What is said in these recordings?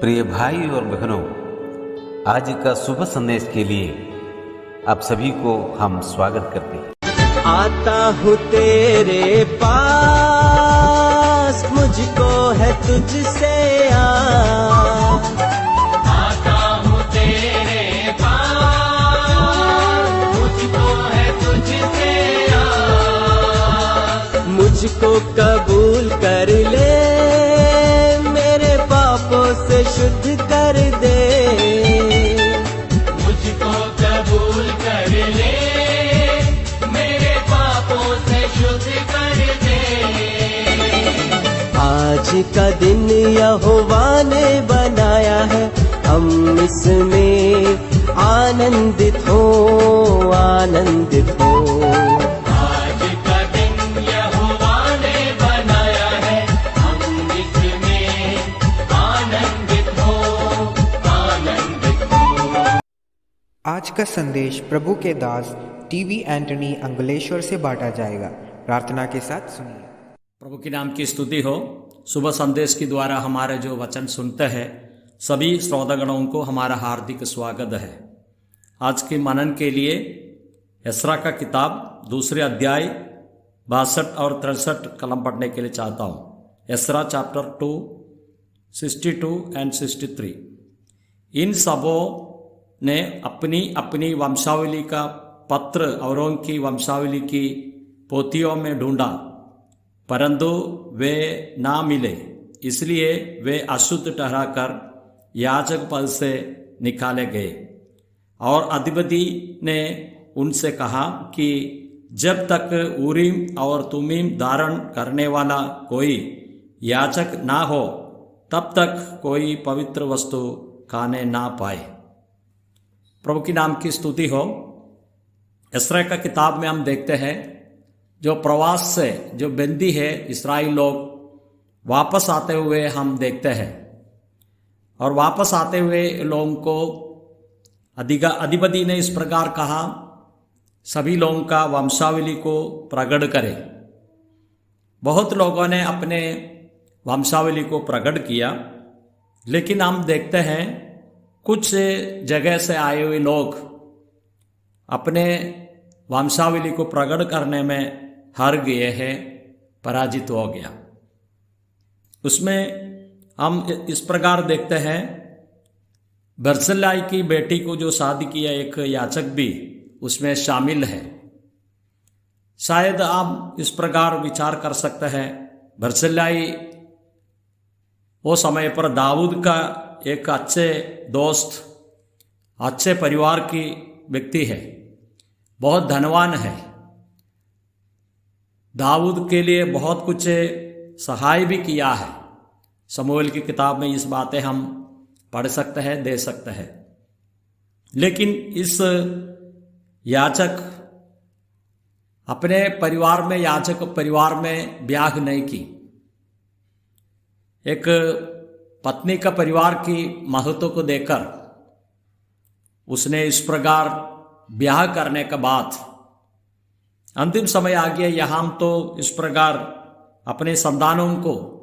प्रिय भाई और बहनों, आज का शुभ संदेश के लिए आप सभी को हम स्वागत करते हैं। आता हूँ तेरे पास, मुझको है तुझसे आता हूँ तेरे पास, मुझको है तुझसे मुझको कबूल कर ले, मेरे पापों से शुद्ध कर दे। मुझको कबूल कर ले, मेरे पापों से शुद्ध कर दे। आज का दिन यहोवा ने बनाया है, हम इसमें आनंदित हो, आनंदित हो। आज का दिन यहोवा ने बनाया है, हम इसमें आनंदित हो, आनंदित हो। आज का संदेश प्रभु के दास टीवी एंटनी अंगलेश्वर से बांटा जाएगा। प्रार्थना के साथ सुनिए। प्रभु के नाम की स्तुति हो। सुबह संदेश के द्वारा हमारे जो वचन सुनते हैं सभी श्रोतागणों को हमारा हार्दिक स्वागत है। आज के मनन के लिए एस्रा का किताब 2 अध्याय 62 और 63 कलम पढ़ने के लिए चाहता हूँ। एस्रा चैप्टर 2 62 एंड 63। इन सबों ने अपनी अपनी वंशावली का पत्र औरों की वंशावली की पोथियों में ढूंढा, परंतु वे ना मिले, इसलिए वे अशुद्ध ठहराकर याजक पद से निकाले गए। और अधिपति ने उनसे कहा कि जब तक उरीम और तुमीम धारण करने वाला कोई याजक ना हो, तब तक कोई पवित्र वस्तु खाने ना पाए। प्रभु के नाम की स्तुति हो। एस्रा का किताब में हम देखते हैं जो प्रवास से जो बंदी है इस्राएल लोग वापस आते हुए हम देखते हैं। और वापस आते हुए लोगों को अधिपति ने इस प्रकार कहा, सभी लोगों का वंशावली को प्रकट करें। बहुत लोगों ने अपने वंशावली को प्रकट किया, लेकिन हम देखते हैं कुछ जगह से आए हुए लोग अपने वंशावली को प्रकट करने में हार गए हैं, पराजित हो गया। उसमें हम इस प्रकार देखते हैं, बर्जिल्लाई की बेटी को जो शादी किया एक याजक भी उसमें शामिल है। शायद आप इस प्रकार विचार कर सकते हैं, बर्जिल्लाई वो समय पर दाऊद का एक अच्छे दोस्त, अच्छे परिवार की व्यक्ति है, बहुत धनवान है, दाऊद के लिए बहुत कुछ सहाय भी किया है। शमूएल की किताब में इस बातें हम पढ़ सकते हैं, दे सकते हैं। लेकिन इस याजक अपने परिवार में, याजक परिवार में ब्याह नहीं की। एक पत्नी का परिवार की महत्व को देखकर उसने इस प्रकार ब्याह करने के बाद अंतिम समय आ गया, यहाँ हम तो इस प्रकार अपने संतानों को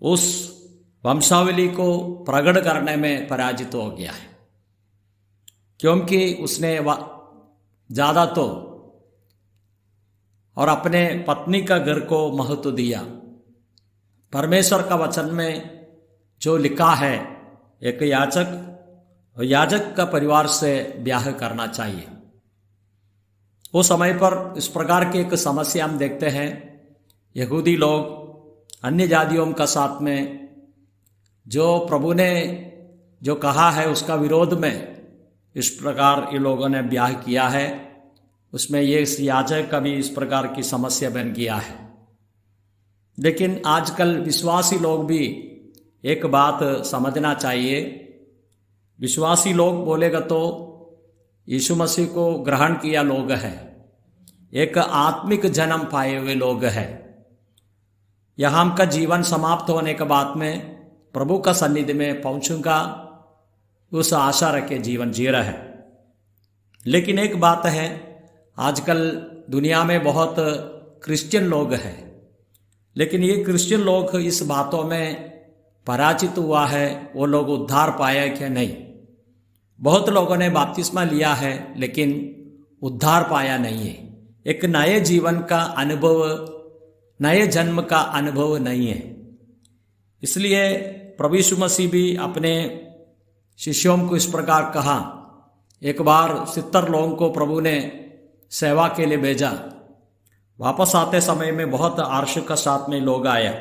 उस वंशावली को प्रकट करने में पराजित हो गया है, क्योंकि उसने ज़्यादा तो और अपने पत्नी का घर को महत्व दिया। परमेश्वर का वचन में जो लिखा है, एक याजक का परिवार से ब्याह करना चाहिए। वो समय पर इस प्रकार की एक समस्या हम देखते हैं, यहूदी लोग अन्य जातियों का साथ में जो प्रभु ने जो कहा है उसका विरोध में इस प्रकार ये लोगों ने ब्याह किया है। उसमें ये याजक का भी इस प्रकार की समस्या बन गया है। लेकिन आजकल विश्वासी लोग भी एक बात समझना चाहिए, विश्वासी लोग बोलेगा तो यीशु मसीह को ग्रहण किया लोग हैं, एक आत्मिक जन्म पाए हुए लोग हैं। यहाँ हम का जीवन समाप्त होने के बाद में प्रभु का सन्निधि में पहुंचूंगा, उस आशा रखे जीवन जी रहा है। लेकिन एक बात है, आजकल दुनिया में बहुत क्रिश्चियन लोग हैं, लेकिन ये क्रिश्चियन लोग इस बातों में पराजित हुआ है वो लोग उद्धार पाया क्या नहीं। बहुत लोगों ने बपतिस्मा लिया है लेकिन उद्धार पाया नहीं है। एक नए जीवन का अनुभव, नए जन्म का अनुभव नहीं है। इसलिए प्रभु यीशु मसीह भी अपने शिष्यों को इस प्रकार कहा। एक बार 70 लोगों को प्रभु ने सेवा के लिए भेजा। वापस आते समय में बहुत हर्ष के साथ में लोग आया,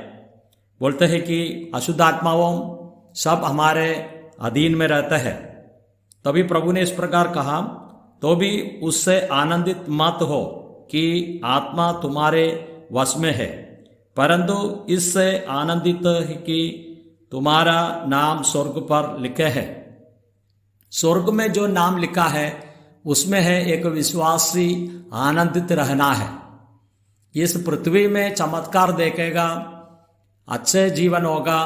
बोलते हैं कि अशुद्ध आत्माओं सब हमारे अधीन में रहता है। तभी प्रभु ने इस प्रकार कहा, तो भी उससे आनंदित मत हो कि आत्मा तुम्हारे वश में है, परंतु इससे आनंदित है कि तुम्हारा नाम स्वर्ग पर लिखे है। स्वर्ग में जो नाम लिखा है उसमें है एक विश्वासी आनंदित रहना है। इस पृथ्वी में चमत्कार देखेगा, अच्छे जीवन होगा,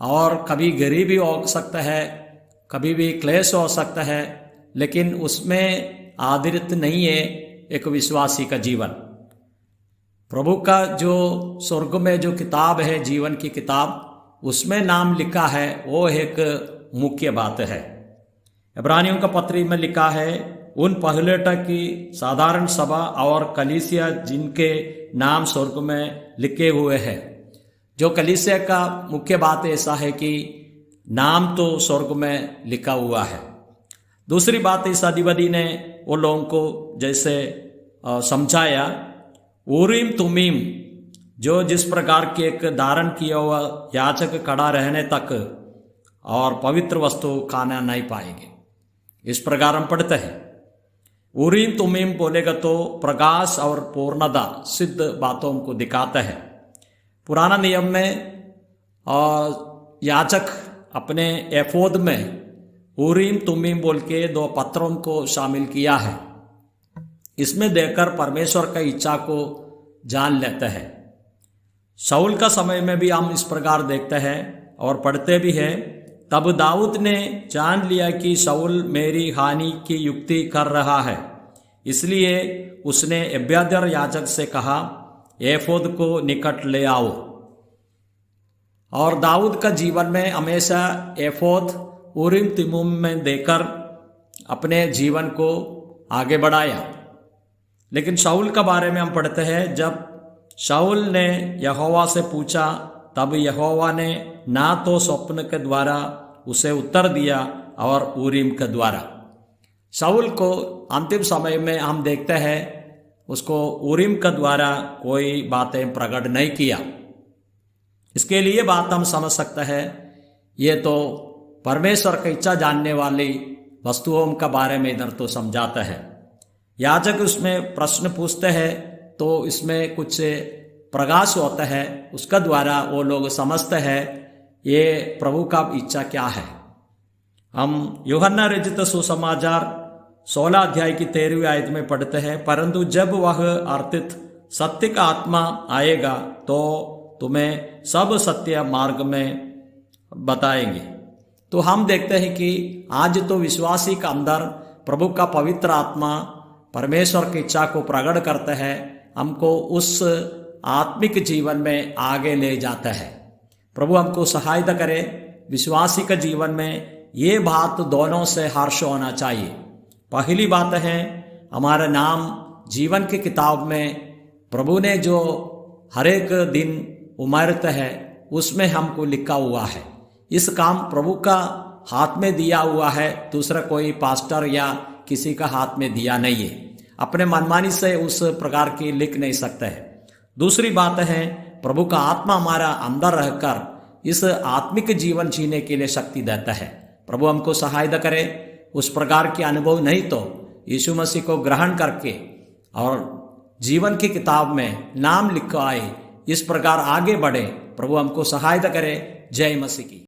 और कभी गरीबी हो सकता है, कभी भी क्लेश हो सकता है, लेकिन उसमें आधारित नहीं है एक विश्वासी का जीवन। प्रभु का जो स्वर्ग में जो किताब है, जीवन की किताब, उसमें नाम लिखा है, वो एक मुख्य बात है। इब्रानियों का पत्री में लिखा है, उन पहले तक की साधारण सभा और कलीसिया जिनके नाम स्वर्ग में लिखे हुए हैं। जो कलीसिया का मुख्य बात ऐसा है कि नाम तो स्वर्ग में लिखा हुआ है। दूसरी बात, इस अधिपति ने वो लोगों को जैसे समझाया, उरीम तुमीम जो जिस प्रकार के एक धारण किया हुआ याचक खड़ा रहने तक और पवित्र वस्तु खाना नहीं पाएंगे। इस प्रकार हम पढ़ते हैं। उरीम तुमीम बोलेगा तो प्रकाश और पूर्णता सिद्ध बातों को दिखाता है। पुराना नियम में याचक अपने एफोद में उरीम तुमीम बोल के 2 पत्रों को शामिल किया है। इसमें देखकर परमेश्वर का इच्छा को जान लेते हैं। शाऊल का समय में भी हम इस प्रकार देखते हैं और पढ़ते भी हैं। तब दाऊद ने जान लिया कि शाऊल मेरी हानि की युक्ति कर रहा है, इसलिए उसने अब्यातार याजक से कहा, एफोद को निकट ले आओ। और दाऊद का जीवन में हमेशा एफोद उरीम तुमीम में देकर अपने जीवन को आगे बढ़ाया। लेकिन शाऊल का बारे में हम पढ़ते हैं, जब शाऊल ने यहोवा से पूछा, तब यहोवा ने ना तो स्वप्न के द्वारा उसे उत्तर दिया और उरीम के द्वारा। शाऊल को अंतिम समय में हम देखते हैं उसको उरीम के द्वारा कोई बातें प्रकट नहीं किया। इसके लिए बात हम समझ सकते हैं, ये तो परमेश्वर की इच्छा जानने वाली वस्तुओं का बारे में इधर तो समझाता है। याजक उसमें प्रश्न पूछते हैं तो इसमें कुछ प्रकाश होता है, उसका द्वारा वो लोग समझते हैं ये प्रभु का इच्छा क्या है। हम यूहन्ना रचित सुसमाचार 16 अध्याय की 13वीं आयत में पढ़ते हैं, परंतु जब वह अर्थात सत्य का आत्मा आएगा तो तुम्हें सब सत्य मार्ग में बताएंगे। तो हम देखते हैं कि आज तो विश्वासी का अंदर प्रभु का पवित्र आत्मा परमेश्वर की इच्छा को प्रकट करता है, हमको उस आत्मिक जीवन में आगे ले जाता है। प्रभु हमको सहायता करे। विश्वासी का जीवन में ये बात दोनों से हर्ष होना चाहिए। पहली बात है, हमारा नाम जीवन की किताब में प्रभु ने जो हर एक दिन उमरता है उसमें हमको लिखा हुआ है। इस काम प्रभु का हाथ में दिया हुआ है, दूसरा कोई पास्टर या किसी का हाथ में दिया नहीं है। अपने मनमानी से उस प्रकार की लिख नहीं सकते हैं। दूसरी बात है, प्रभु का आत्मा हमारा अंदर रहकर इस आत्मिक जीवन जीने के लिए शक्ति देता है। प्रभु हमको सहायता करे। उस प्रकार के अनुभव नहीं तो यीशु मसीह को ग्रहण करके और जीवन की किताब में नाम लिखवाए, इस प्रकार आगे बढ़े। प्रभु हमको सहायता करे। जय मसीह की।